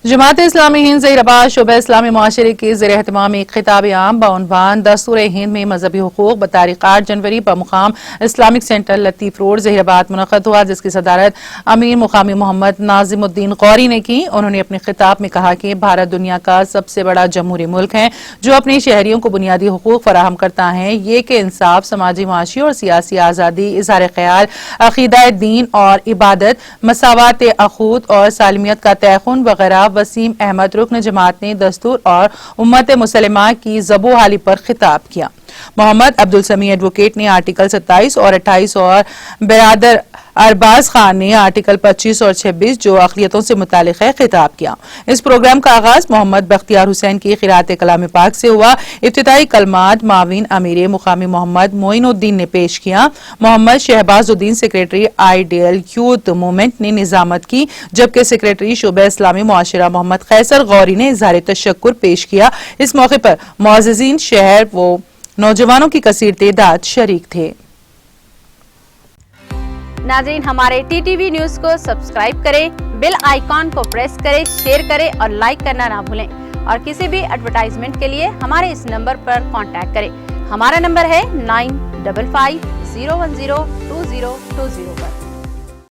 जमात इस्लामी हिंद ज़हीराबाद शोबा इस्लामी मुआशरे के ज़ेर एहतमाम एक खिताब आम बउनवान दस्तूर हिंद में मजहबी हुकूक बतारीख 8 जनवरी बमुकाम इस्लामिक सेंटर लतीफ़ रोड ज़हीराबाद मुनक़्क़द हुआ, जिसकी सदारत अमीर मुकामी मोहम्मद नाज़िमुद्दीन गौरी ने की। उन्होंने अपने खिताब में कहा कि भारत दुनिया का सबसे बड़ा जमहूरी मुल्क है जो अपने शहरियों को बुनियादी हुकूक फराहम करता है। ये कि इंसाफ, समाजी, माशी और सियासी आज़ादी, इज़हार ख्याल, अक़ीदा दीन और इबादत, मसावात अखूत और सालमियत का तयख़ुन वगैरह। वसीम अहमद रुकन जमात ने दस्तूर और उम्मत मुसलमा की ज़बो-हाली पर खिताब किया। मोहम्मद अब्दुल समी एडवोकेट ने आर्टिकल 27 और 28 और बिरादर अरबाज खान ने आर्टिकल 25 और 26 जो अक़लियतों से मुतालिक है खिताब किया। इस प्रोग्राम का आगाज मोहम्मद बख्तियार हुसैन की क़िराअत कलाम पाक से हुआ। इब्तिदाई कलमात माविन अमीर मुकामी मोहम्मद मोइनुद्दीन ने पेश किया। Mohammad Shahbazuddin secretary ideal youth movement ने निजामत की, जबकि सेक्रेटरी शोबा इस्लामी मुआशरा मोहम्मद कैसर गौरी ने इज़हार तशक्कुर पेश किया। इस मौके पर मुअज़्ज़िज़ीन शहर व नौजवानों की कसीर तादाद शरीक थे। नाज़रीन, हमारे टीटीवी न्यूज़ को सब्सक्राइब करें, बेल आइकॉन को प्रेस करें, शेयर करें और लाइक करना ना भूलें। और किसी भी एडवर्टाइजमेंट के लिए हमारे इस नंबर पर कांटेक्ट करें। हमारा नंबर है 9550102020 पर।